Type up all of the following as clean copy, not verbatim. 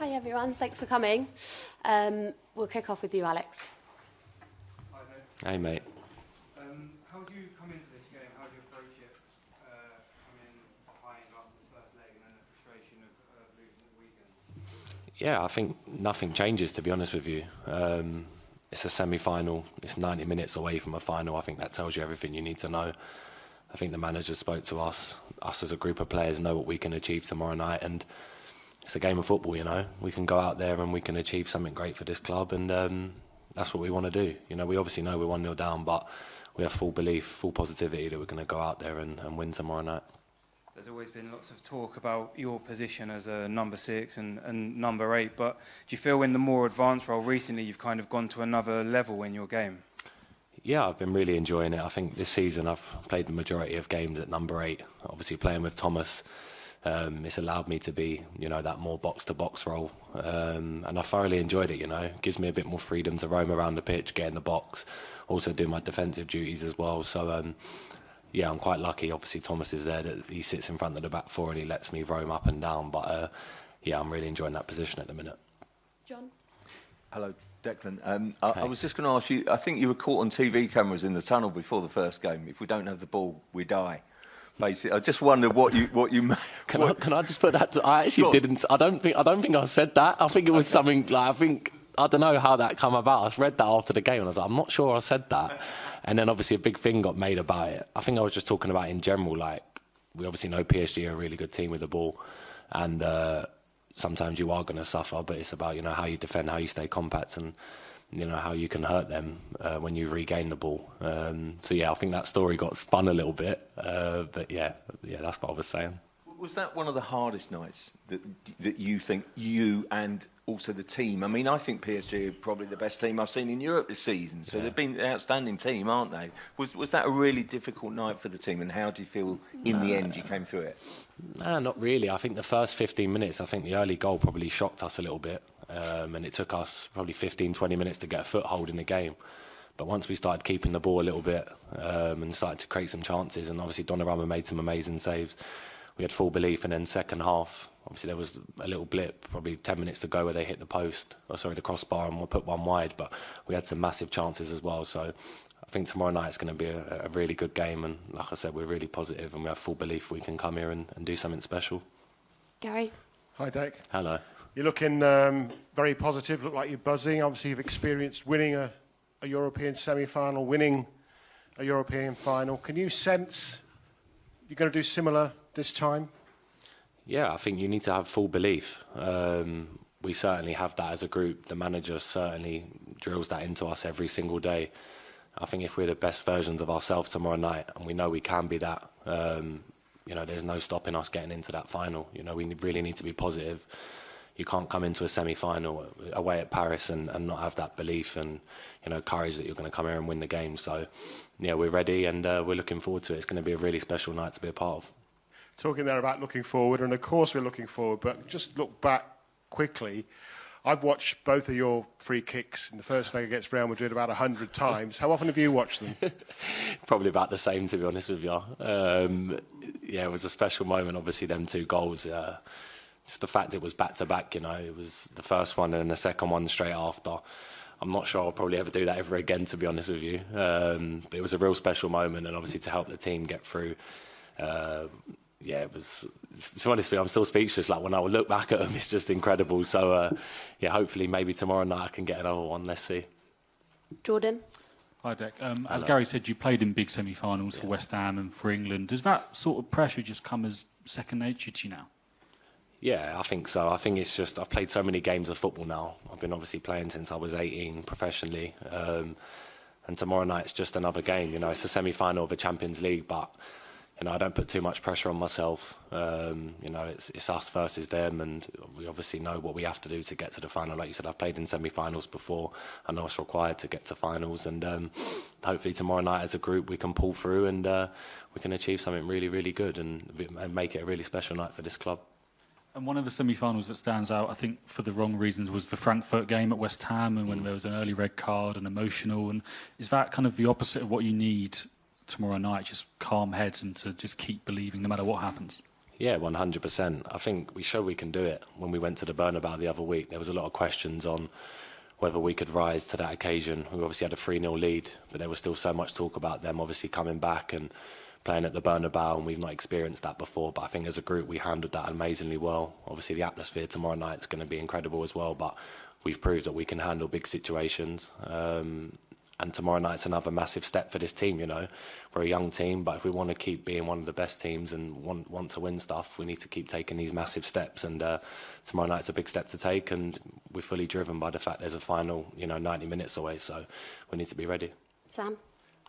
Hi everyone, thanks for coming. We'll kick off with you, Alex. Hi there. Hey mate. How do you come into this game? How do you approach it? Coming behind after the first leg and then the frustration of losing the weekend? Yeah, I think nothing changes, to be honest with you. It's a semi-final. It's 90 minutes away from a final. I think that tells you everything you need to know. I think the manager spoke to us. Us as a group of players know what we can achieve tomorrow night, and it's a game of football, you know. We can go out there and we can achieve something great for this club, and that's what we want to do. You know, we obviously know we're 1-0 down, but we have full belief, full positivity that we're going to go out there and win tomorrow night. There's always been lots of talk about your position as a number 6 and number 8, but do you feel in the more advanced role recently you've kind of gone to another level in your game? Yeah, I've been really enjoying it. I think this season I've played the majority of games at number 8. Obviously playing with Thomas, it's allowed me to be, you know, that more box-to-box role. And I thoroughly enjoyed it, you know. It gives me a bit more freedom to roam around the pitch, get in the box, also do my defensive duties as well. So, yeah, I'm quite lucky. Obviously, Thomas is there. That he sits in front of the back four and he lets me roam up and down. But, yeah, I'm really enjoying that position at the minute. John? Hello, Declan. I was just going to ask you, I think you were caught on TV cameras in the tunnel before the first game. If we don't have the ball, we die. Basically, I just wondered what you Can I just put that? I actually didn't. I don't think I said that. I think it was something like I don't know how that come about. I read that after the game and I was like, I'm not sure I said that. And then obviously a big thing got made about it. I think I was just talking about in general. Like, we obviously know PSG are a really good team with the ball, and sometimes you are going to suffer. But it's about, you know, how you defend, how you stay compact, and you know how you can hurt them when you regain the ball. So yeah, I think that story got spun a little bit, but yeah, that's what I was saying. Was that one of the hardest nights that you think you and also the team? I mean, I think PSG are probably the best team I've seen in Europe this season. So they've been an outstanding team, aren't they? Was that a really difficult night for the team? And how do you feel in the end you came through it? No, not really. I think the first 15 minutes, I think the early goal probably shocked us a little bit. And it took us probably 15, 20 minutes to get a foothold in the game. But once we started keeping the ball a little bit and started to create some chances, and obviously Donnarumma made some amazing saves, we had full belief. And then second half, obviously there was a little blip, probably 10 minutes to go, where they hit the crossbar, and we put one wide. But we had some massive chances as well. So I think tomorrow night it's going to be a really good game. And like I said, we're really positive and we have full belief we can come here and do something special. Gary? Hi, Dec. Hello. You're looking very positive, look like you're buzzing. Obviously, you've experienced winning a European semi-final, winning a European final. Can you sense you're going to do similar this time? Yeah, I think you need to have full belief. We certainly have that as a group. The manager certainly drills that into us every single day. I think if we're the best versions of ourselves tomorrow night, and we know we can be that, you know, there's no stopping us getting into that final. You know, we really need to be positive. You can't come into a semi-final away at Paris and not have that belief and, you know, courage that you're going to come here and win the game. So, yeah, we're ready and we're looking forward to it. It's going to be a really special night to be a part of. Talking there about looking forward, and of course we're looking forward, but just look back quickly. I've watched both of your free kicks in the first leg against Real Madrid about 100 times. How often have you watched them? Probably about the same, to be honest with you. Yeah, it was a special moment, obviously, them 2 goals. Just the fact it was back-to-back, you know, it was the first one and then the second one straight after. I'm not sure I'll probably ever do that ever again, to be honest with you. But it was a real special moment, and obviously to help the team get through. Yeah, it was, to be honest with you, I'm still speechless. Like, when I would look back at them, it's just incredible. So, yeah, hopefully maybe tomorrow night I can get another one. Let's see. Jordan? Hi, Dec. As Gary said, you played in big semi-finals for West Ham and for England. Does that sort of pressure just come as second nature to you now? Yeah, I think so. I think it's just, I've played so many games of football now. I've been obviously playing since I was 18 professionally. And tomorrow night it's just another game. You know, it's a semi-final of the Champions League, but, you know, I don't put too much pressure on myself. You know, it's us versus them, and we obviously know what we have to do to get to the final. Like you said, I've played in semi-finals before. I know it's required to get to finals, and hopefully tomorrow night as a group we can pull through and we can achieve something really, really good and make it a really special night for this club. And one of the semi-finals that stands out, I think, for the wrong reasons, was the Frankfurt game at West Ham, and when there was an early red card and emotional. And is that kind of the opposite of what you need tomorrow night? Just calm heads and to just keep believing no matter what happens? Yeah, 100%. I think we showed we can do it. When we went to the Bernabeu the other week, there was a lot of questions on whether we could rise to that occasion. We obviously had a 3-0 lead, but there was still so much talk about them obviously coming back and playing at the Bernabeu, and we've not experienced that before. But I think as a group, we handled that amazingly well. Obviously, the atmosphere tomorrow night is going to be incredible as well, but we've proved that we can handle big situations. And tomorrow night's another massive step for this team, you know. We're a young team, but if we want to keep being one of the best teams and want to win stuff, we need to keep taking these massive steps. And tomorrow night's a big step to take, and we're fully driven by the fact there's a final, 90 minutes away, so we need to be ready. Sam?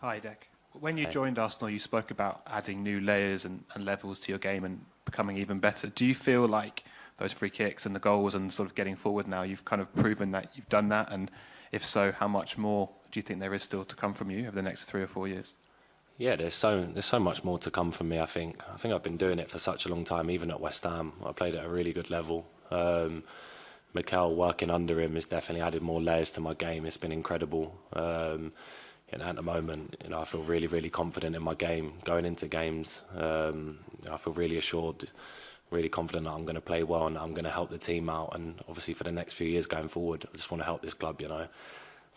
Hi, Dec. When you joined Arsenal, you spoke about adding new layers and levels to your game and becoming even better. Do you feel like those free kicks and the goals and sort of getting forward now, you've kind of proven that you've done that? And if so, how much more do you think there is still to come from you over the next 3 or 4 years? Yeah, there's so much more to come from me, I think. I think I've been doing it for such a long time, even at West Ham. I played at a really good level. Mikel, working under him, has definitely added more layers to my game. It's been incredible. At the moment, I feel really, really confident in my game. Going into games, I feel really assured, really confident that I'm going to play well and I'm going to help the team out. And obviously for the next few years going forward, I just want to help this club,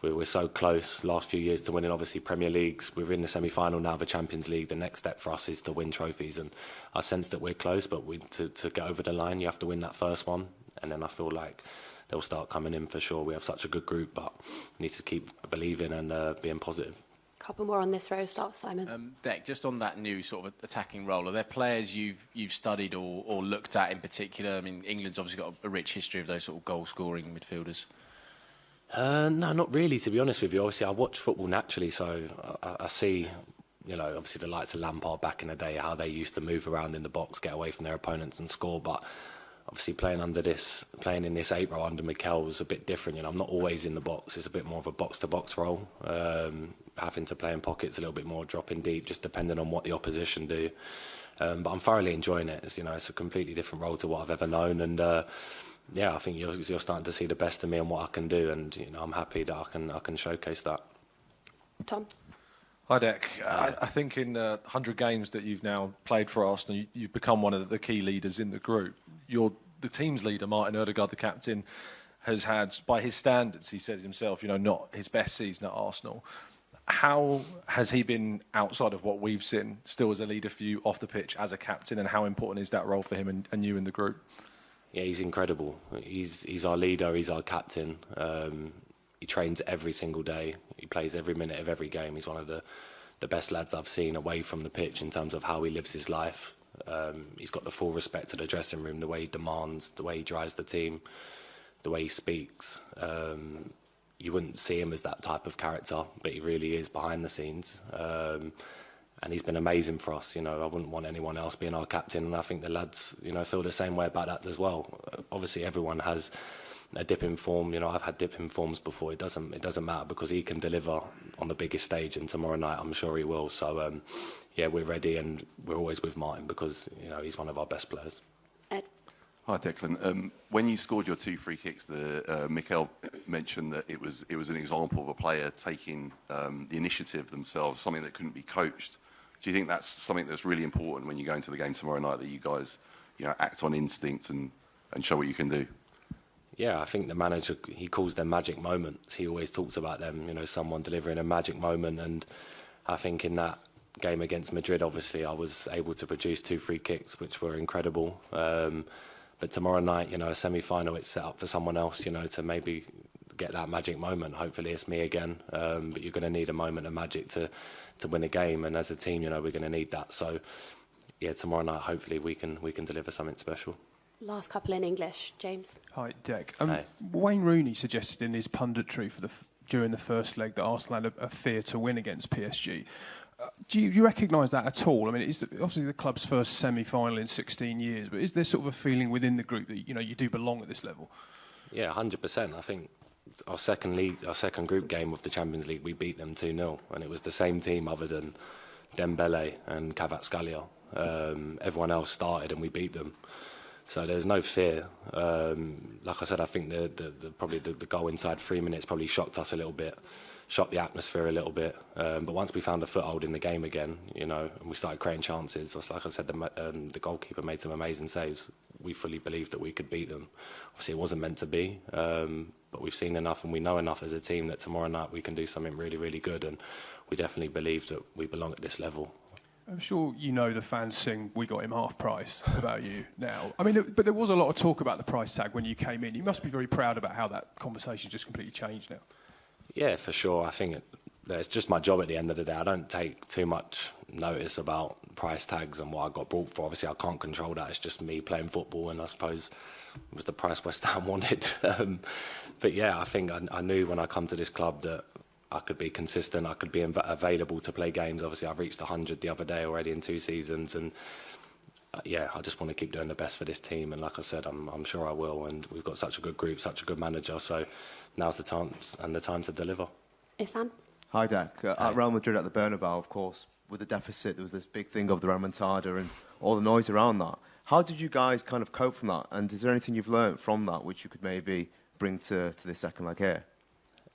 We're so close last few years to winning, obviously, Premier Leagues. We're in the semi-final now of the Champions League. The next step for us is to win trophies. And I sense that we're close, but to get over the line, you have to win that first one. And then I feel like they'll start coming in for sure. We have such a good group, but we need to keep believing and being positive. A couple more on this row. Start with Simon. Dec, just on that new sort of attacking role, are there players you've studied or looked at in particular? I mean, England's obviously got a rich history of those sort of goal-scoring midfielders. No, not really, to be honest with you. Obviously, I watch football naturally, so I see, obviously the likes of Lampard back in the day, how they used to move around in the box, get away from their opponents and score. But obviously playing in this 8 role under Mikel was a bit different. I'm not always in the box. It's a bit more of a box-to-box role. Having to play in pockets a little bit more, dropping deep, just depending on what the opposition do. But I'm thoroughly enjoying it. It's a completely different role to what I've ever known. And I think you're starting to see the best of me and what I can do. And I'm happy that I can showcase that. Tom? Hi, Dec. I think in 100 games that you've now played for Arsenal, you've become one of the key leaders in the group. You're the team's leader, Martin Ødegaard, the captain, has had, by his standards, he said himself, not his best season at Arsenal. How has he been, outside of what we've seen, still as a leader for you off the pitch as a captain, and how important is that role for him and you in the group? Yeah, he's incredible. He's our leader, he's our captain. He trains every single day. He plays every minute of every game. He's one of the best lads I've seen away from the pitch in terms of how he lives his life. He's got the full respect to the dressing room, the way he demands, the way he drives the team, the way he speaks. You wouldn't see him as that type of character, but he really is behind the scenes. And he's been amazing for us. I wouldn't want anyone else being our captain, and I think the lads, feel the same way about that as well. Obviously, everyone has a dip in form. I've had dip in forms before. It doesn't matter, because he can deliver on the biggest stage, and tomorrow night I'm sure he will. So we're ready, and we're always with Martin because he's one of our best players. Ed? Hi, Declan. When you scored your 2 free kicks, Mikel mentioned that it was an example of a player taking the initiative themselves, something that couldn't be coached. Do you think that's something that's really important when you go into the game tomorrow night, that you guys act on instinct and show what you can do? Yeah, I think the manager, he calls them magic moments. He always talks about them, someone delivering a magic moment. And I think in that game against Madrid, obviously, I was able to produce 2 free kicks, which were incredible. But tomorrow night, a semi-final, it's set up for someone else, to maybe get that magic moment. Hopefully it's me again. But you're going to need a moment of magic to win a game. And as a team, we're going to need that. So, yeah, tomorrow night, hopefully we can deliver something special. Last couple in English. James? Hi, Dec. Hey. Wayne Rooney suggested in his punditry during the first leg that Arsenal had a fear to win against PSG. Do you recognise that at all? I mean, it's obviously the club's first semi-final in 16 years, but is there sort of a feeling within the group that you do belong at this level? Yeah, 100%. I think our second group game of the Champions League, we beat them 2-0, and it was the same team other than Dembele and Kvaratskhelia. Everyone else started, and we beat them. So there's no fear. Like I said, I think probably the goal inside 3 minutes probably shocked us a little bit. shot the atmosphere a little bit. But once we found a foothold in the game again, and we started creating chances, like I said, the goalkeeper made some amazing saves. We fully believed that we could beat them. Obviously, it wasn't meant to be, but we've seen enough and we know enough as a team that tomorrow night we can do something really, really good. And we definitely believe that we belong at this level. I'm sure you know the fans sing "We got him half price" about you now. I mean, but there was a lot of talk about the price tag when you came in. You must be very proud about how that conversation just completely changed now. Yeah, for sure. I think it's just my job at the end of the day. I don't take too much notice about price tags and what I got bought for. Obviously, I can't control that. It's just me playing football, and I suppose it was the price West Ham wanted. But yeah, I think I knew when I come to this club that I could be consistent, I could be available to play games. Obviously, I've reached 100 the other day already in 2 seasons, and yeah, I just want to keep doing the best for this team. And like I said, I'm sure I will. And we've got such a good group, such a good manager. So now's the time to deliver. Isan? Hi, Dak. At Real Madrid at the Bernabeu, of course, with the deficit, there was this big thing of the remontada and all the noise around that. How did you guys kind of cope from that? And is there anything you've learned from that which you could maybe bring to this second leg here?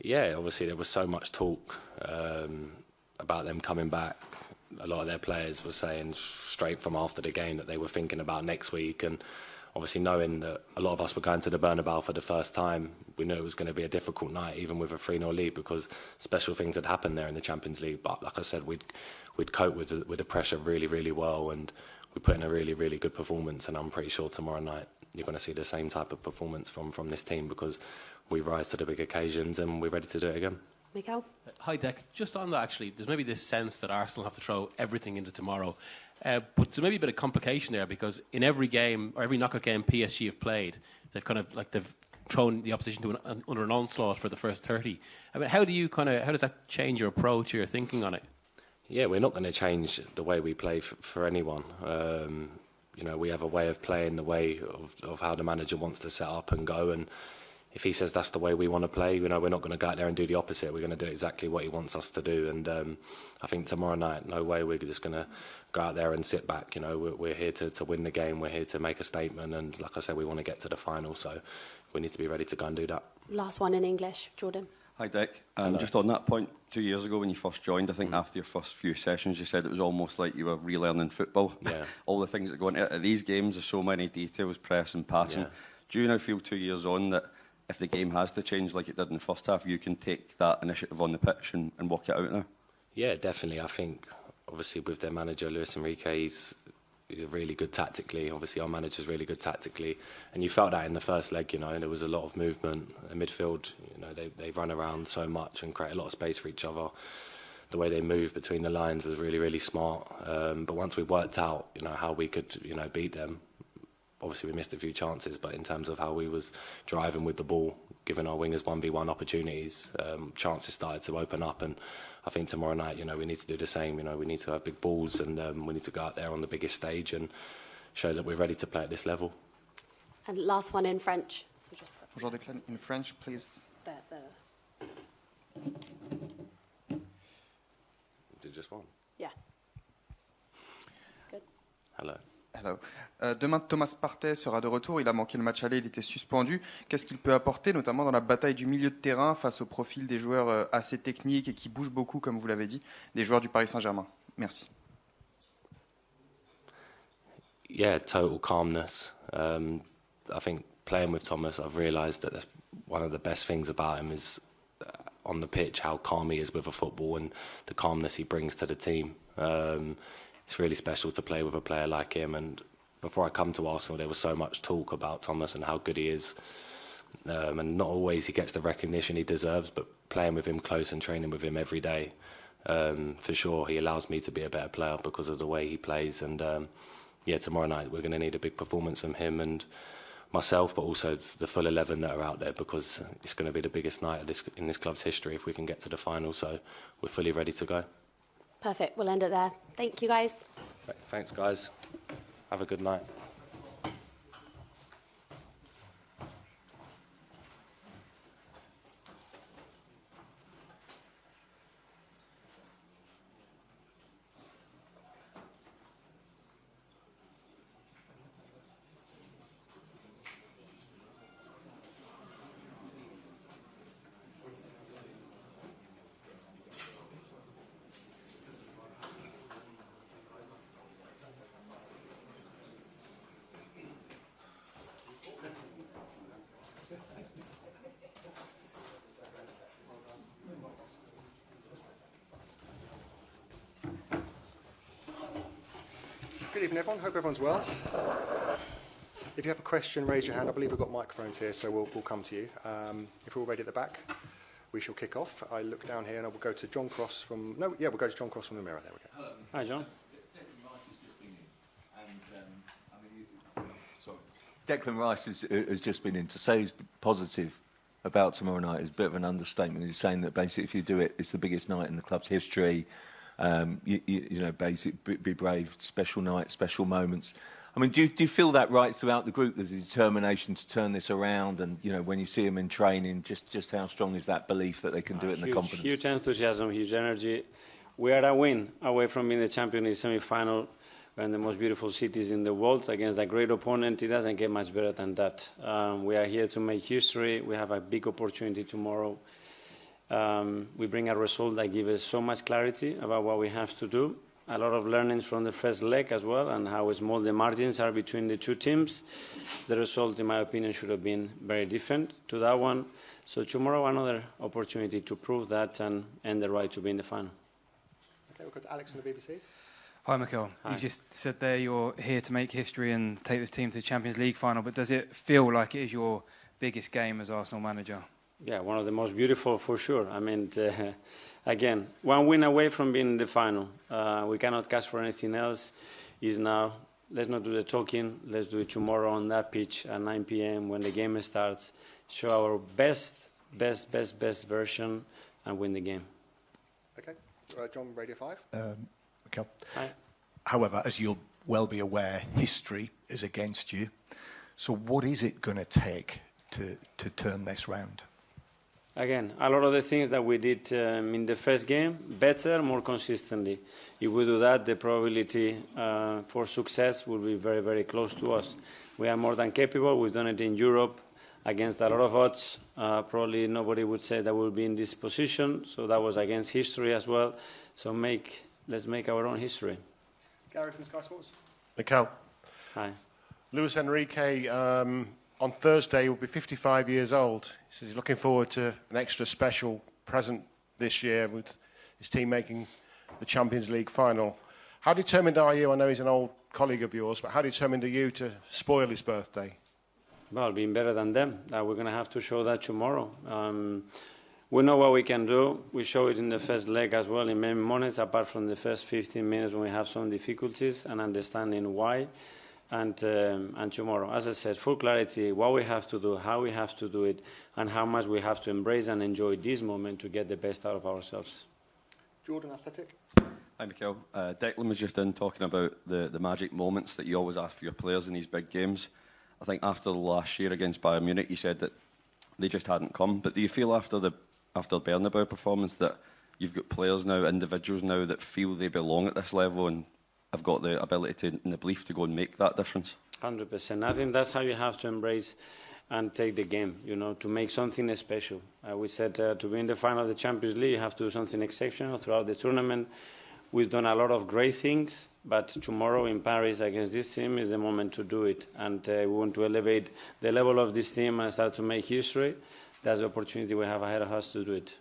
Yeah, obviously there was so much talk about them coming back. A lot of their players were saying straight from after the game that they were thinking about next week, and obviously knowing that a lot of us were going to the Bernabeu for the first time, we knew it was going to be a difficult night, even with a 3-0 lead, because special things had happened there in the Champions League. But like I said, we'd cope with the pressure really, really well, and we put in a really, really good performance. And I'm pretty sure tomorrow night you're going to see the same type of performance from this team, because we rise to the big occasions and we're ready to do it again. Mikel? Hi, Dec. Just on that, actually, there's maybe this sense that Arsenal have to throw everything into tomorrow. But there's maybe a bit of complication there, because in every game, or every knockout game PSG have played, they've kind of they've thrown the opposition under an onslaught for the first 30. I mean, how does that change your approach or your thinking on it? Yeah, we're not going to change the way we play for anyone. We have a way of playing, the way of how the manager wants to set up and go, and if he says that's the way we want to play, we're not going to go out there and do the opposite. We're going to do exactly what he wants us to do. And I think tomorrow night, no way we're just going to go out there and sit back. We're here to win the game. We're here to make a statement. And like I said, we want to get to the final. So we need to be ready to go and do that. Last one in English, Jordan. Hi, Dick. Just on that point, 2 years ago when you first joined, I think after your first few sessions, you said it was almost like you were relearning football. Yeah. All the things that go into these games, there's so many details, press and passing. Yeah. Do you now feel 2 years on that if the game has to change like it did in the first half, you can take that initiative on the pitch and work it out now? Yeah, definitely. I think, obviously, with their manager, Luis Enrique, he's really good tactically. Obviously, our manager's really good tactically. And you felt that in the first leg, there was a lot of movement. The midfield, they run around so much and create a lot of space for each other. The way they move between the lines was really, really smart. But once we worked out, how we could, beat them, obviously we missed a few chances, but in terms of how we was driving with the ball, giving our wingers 1v1 opportunities, chances started to open up. And I think tomorrow night, we need to do the same. We need to have big balls, and we need to go out there on the biggest stage and show that we're ready to play at this level. And last one in French. So just Bonjour, Declan. In French, please. There. Did just one? Yeah. Good. Hello. Hello. Demain, Thomas Partey sera de retour. Il a manqué le match aller, il était suspendu. Qu'est-ce qu'il peut apporter, notamment dans la bataille du milieu de terrain, face au profil des joueurs assez techniques et qui bougent beaucoup, comme vous l'avez dit, des joueurs du Paris Saint-Germain? Merci. Yeah, total calmness. I think playing with Thomas, I've realised that that's one of the best things about him is on the pitch, how calm he is with a football and the calmness he brings to the team. It's really special to play with a player like him. And before I come to Arsenal, there was so much talk about Thomas and how good he is. And not always he gets the recognition he deserves, but playing with him close and training with him every day, for sure, he allows me to be a better player because of the way he plays. And yeah, tomorrow night we're going to need a big performance from him and myself, but also the full 11 that are out there, because it's going to be the biggest night in this club's history if we can get to the final. So we're fully ready to go. Perfect. We'll end it there. Thank you, guys. Thanks, guys. Have a good night. Good evening, everyone. Hope everyone's well. If you have a question, raise your hand. I believe we've got microphones here, so we'll come to you. If we're all ready at the back, we shall kick off. I look down here and I will go to John Cross from... No, yeah, we'll go to John Cross from the Mirror. There we go. Hello. Hi, John. Declan Rice has just been in. To say he's positive about tomorrow night is a bit of an understatement. He's saying that basically if you do it, it's the biggest night in the club's history. You know, basically be brave, special night, special moments. I mean, do you feel that right throughout the group? There's a determination to turn this around, and you know, when you see them in training, just how strong is that belief that they can do it in the confidence? Huge enthusiasm, huge energy. We are a win away from being the champion in the semi-final. We're in the most beautiful cities in the world against a great opponent. It doesn't get much better than that. We are here to make history. We have a big opportunity tomorrow. We bring a result that gives us so much clarity about what we have to do. A lot of learnings from the first leg as well, and how small the margins are between the two teams. The result, in my opinion, should have been very different to that one. So tomorrow, another opportunity to prove that and the right to be in the final. Okay, we'll go to Alex from the BBC. Hi, Mikel. Hi. You just said there you're here to make history and take this team to the Champions League final, but does it feel like it is your biggest game as Arsenal manager? Yeah, one of the most beautiful for sure. I mean, again, one win away from being in the final. We cannot ask for anything else. Is now, let's not do the talking. Let's do it tomorrow on that pitch at 9 p.m. when the game starts. Show our best version and win the game. Okay, John, Radio 5. Mikel. Hi. However, as you'll well be aware, history is against you. So what is it going to take to turn this round? Again, a lot of the things that we did in the first game, better, more consistently. If we do that, the probability for success will be very, very close to us. We are more than capable. We've done it in Europe against a lot of odds. Probably nobody would say that we'll be in this position. So that was against history as well. So let's make our own history. Gary from Sky Sports. Mikel. Hi. Luis Enrique, on Thursday, will be 55 years old. He says he's looking forward to an extra special present this year with his team making the Champions League final. How determined are you? I know he's an old colleague of yours, but how determined are you to spoil his birthday? Well, being better than them. We're going to have to show that tomorrow. We know what we can do. We show it in the first leg as well in many moments, apart from the first 15 minutes when we have some difficulties and understanding why. And tomorrow, as I said, full clarity, what we have to do, how we have to do it, and how much we have to embrace and enjoy this moment to get the best out of ourselves. Jordan, Athletic. Hi, Mikel. Declan was just in talking about the magic moments that you always ask for your players in these big games. I think after the last year against Bayern Munich, you said that they just hadn't come. But do you feel after the Bernabeu performance that you've got players now, individuals now, that feel they belong at this level and have got the ability and the belief to go and make that difference? 100%. I think that's how you have to embrace and take the game, you know, to make something special. We said to be in the final of the Champions League, you have to do something exceptional throughout the tournament. We've done a lot of great things, but tomorrow in Paris against this team is the moment to do it. And we want to elevate the level of this team and start to make history. That's the opportunity we have ahead of us to do it.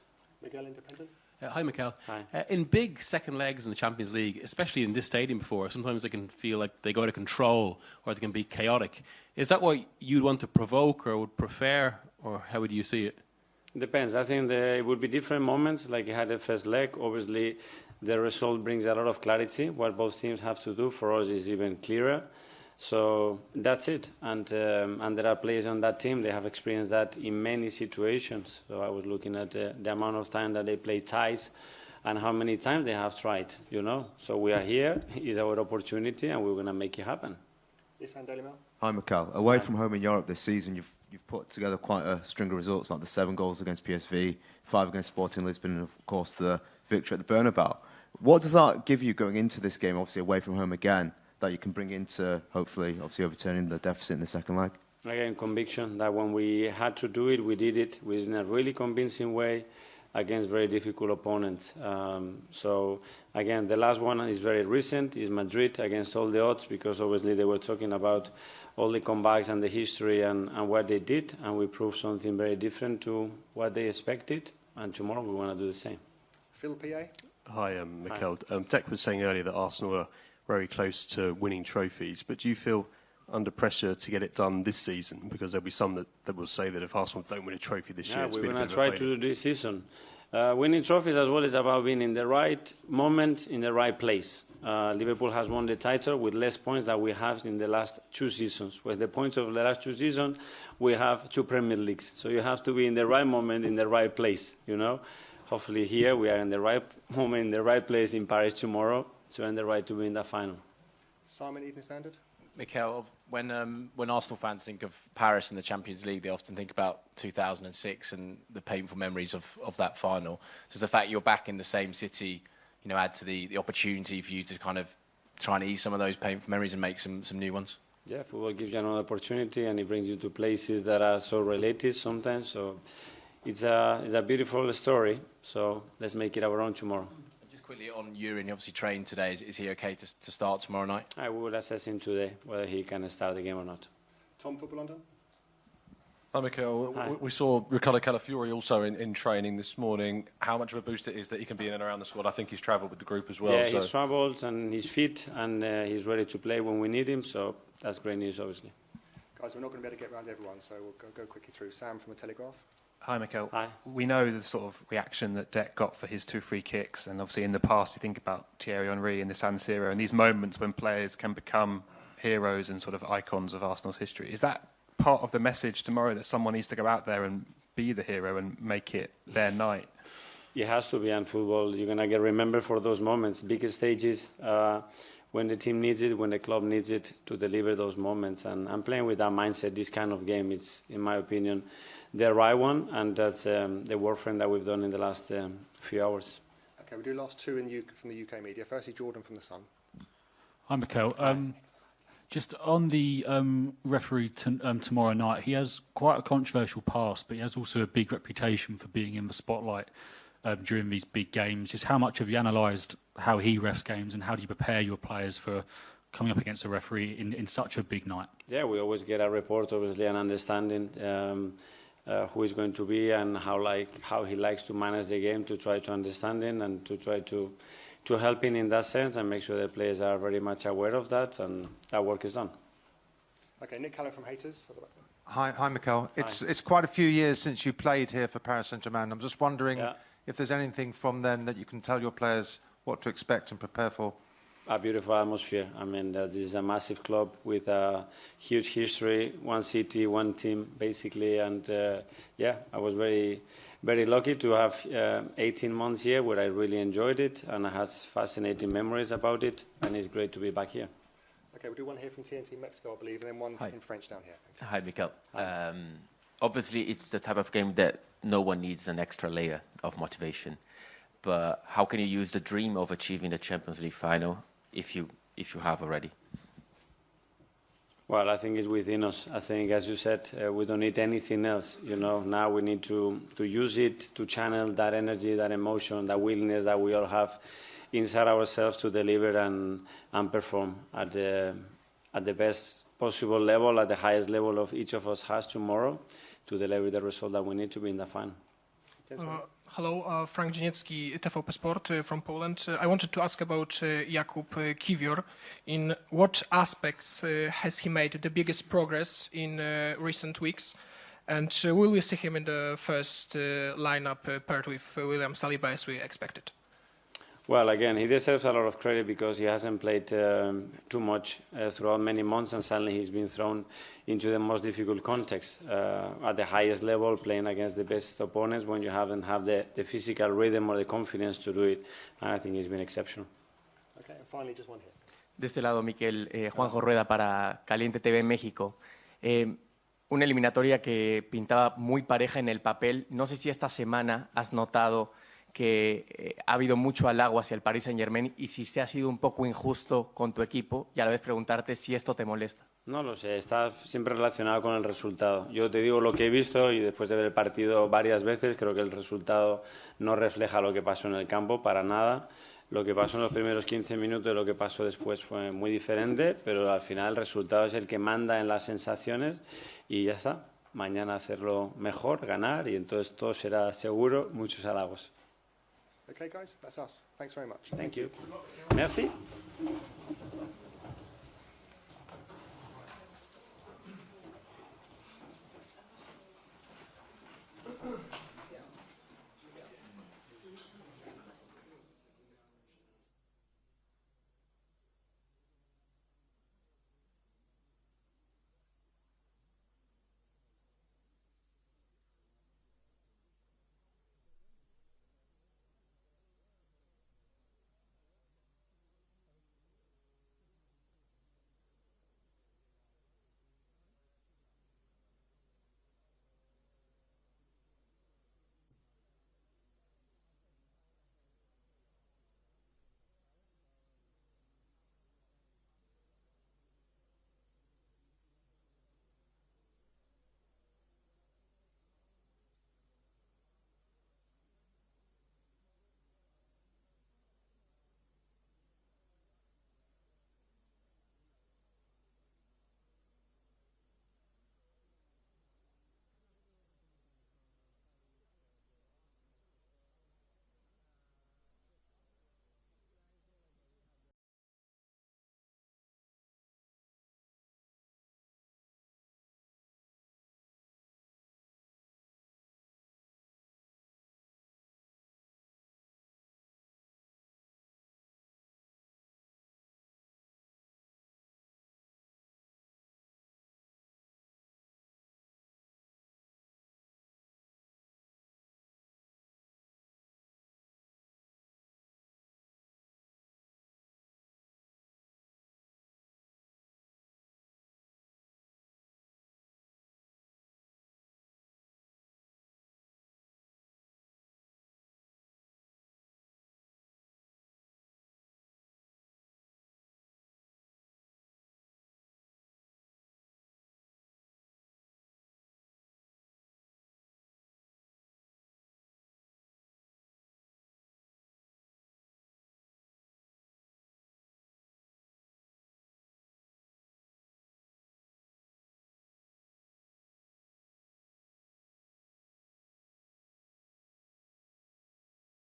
Miguel, Independent. Hi, Mikel. Hi. In big second legs in the Champions League, especially in this stadium before, sometimes they can feel like they go out of control or they can be chaotic. Is that what you'd want to provoke or would prefer, or how would you see it? Depends. I think it would be different moments, like you had the first leg. Obviously, the result brings a lot of clarity. What both teams have to do for us is even clearer. So that's it. And there are players on that team, they have experienced that in many situations. So I was looking at the amount of time that they play ties and how many times they have tried, you know. So we are here, it's our opportunity, and we're going to make it happen. Yes, and Daily Mail. Hi, Mikel. Away from home in Europe this season, you've put together quite a string of results, like the 7 goals against PSV, 5 against Sporting Lisbon, and of course the victory at the Bernabeu. What does that give you going into this game, obviously away from home again, that you can bring into, hopefully, obviously overturning the deficit in the second leg? Again, conviction that when we had to do it, we did it in a really convincing way against very difficult opponents. So, again, the last one is very recent, is Madrid against all the odds, because obviously they were talking about all the comebacks and the history and what they did, and we proved something very different to what they expected, and tomorrow we want to do the same. Phil PA. Hi, Mikel. Dec was saying earlier that Arsenal are very close to winning trophies, but do you feel under pressure to get it done this season? Because there'll be some that will say that if Arsenal don't win a trophy this year, it's we're been a going bit to of a try failure. to do this season. Winning trophies as well is about being in the right moment, in the right place. Liverpool has won the title with less points than we have in the last 2 seasons. With the points of the last 2 seasons, we have 2 Premier Leagues. So you have to be in the right moment, in the right place, you know. Hopefully here we are in the right moment, in the right place in Paris tomorrow to earn the right to win the final. Simon, Evening Standard. Mikel, when Arsenal fans think of Paris and the Champions League, they often think about 2006 and the painful memories of that final. So the fact you're back in the same city, you know, add to the opportunity for you to kind of try and ease some of those painful memories and make some new ones? Yeah, football gives you another opportunity and it brings you to places that are so related sometimes. So it's a beautiful story. So let's make it our own tomorrow. Just quickly on Yurin, he obviously trained today. Is he okay to start tomorrow night? I will assess him today, whether he can start the game or not. Tom, Football London. Hi, Mikel. Hi. We saw Ricardo Calafiori also in training this morning. How much of a boost it is that he can be in and around the squad? I think he's travelled with the group as well. Yeah, he's travelled and he's fit and he's ready to play when we need him. So that's great news, obviously. Guys, we're not going to be able to get around everyone, so we'll go quickly through. Sam from The Telegraph. Hi, Mikel. Hi. We know the sort of reaction that Deck got for his 2 free kicks, and obviously in the past you think about Thierry Henry in the San Siro and these moments when players can become heroes and sort of icons of Arsenal's history. Is that part of the message tomorrow, that someone needs to go out there and be the hero and make it their night? It has to be in football. You're going to get remembered for those moments, big stages, when the team needs it, when the club needs it to deliver those moments. And I'm playing with that mindset. This kind of game is, in my opinion, the right one, and that's the work frame that we've done in the last few hours. Okay, we'll do last 2 from the UK media. Firstly, Jordan from The Sun. Hi, Mikel. Just on the referee tomorrow night, he has quite a controversial past, but he has also a big reputation for being in the spotlight during these big games. Just how much have you analysed how he refs games, and how do you prepare your players for coming up against a referee in such a big night? Yeah, we always get a report, obviously, and understanding who is going to be and how he likes to manage the game, to try to understand him and to try to help him in that sense and make sure the players are very much aware of that, and that work is done. Okay, Nick Callow from Haters. Hi, Mikel. It's quite a few years since you played here for Paris Saint-Germain. I'm just wondering if there's anything from then that you can tell your players what to expect and prepare for. A beautiful atmosphere. I mean, this is a massive club with a huge history, one city, one team, basically. And I was very, very lucky to have 18 months here where I really enjoyed it and I had fascinating memories about it. And it's great to be back here. Okay, we'll do one here from TNT Mexico, I believe, and then one in French down here. Hi, Mikel. Obviously, it's the type of game that no one needs an extra layer of motivation. But how can you use the dream of achieving the Champions League final if you have already? Well, I think it's within us. I think, as you said, we don't need anything else. You know, now we need to use it to channel that energy, that emotion, that willingness that we all have inside ourselves to deliver and perform at the best possible level, at the highest level of each of us has tomorrow, to deliver the result that we need to be in the final. Hello, Frank Giniecki, TVP Sport from Poland. I wanted to ask about Jakub Kiwior. In what aspects has he made the biggest progress in recent weeks? And will we see him in the first lineup paired with William Saliba as we expected? Well, again, he deserves a lot of credit because he hasn't played too much throughout many months, and suddenly he's been thrown into the most difficult context at the highest level, playing against the best opponents when you haven't had the physical rhythm or the confidence to do it. And I think he's been exceptional. Okay, and finally, just one here. De este lado, Mikel, Juanjo Rueda para Caliente TV en México. Una eliminatoria que pintaba muy pareja en el papel. No sé si esta semana has notado que ha habido mucho halago hacia el Paris Saint-Germain y si se ha sido un poco injusto con tu equipo, y a la vez preguntarte si esto te molesta. No lo sé, está siempre relacionado con el resultado. Yo te digo lo que he visto y después de ver el partido varias veces, creo que el resultado no refleja lo que pasó en el campo para nada. Lo que pasó en los primeros 15 minutos y lo que pasó después fue muy diferente, pero al final el resultado es el que manda en las sensaciones y ya está. Mañana hacerlo mejor, ganar, y entonces todo será seguro, muchos halagos. Okay, guys, that's us. Thanks very much. Thank you. Merci.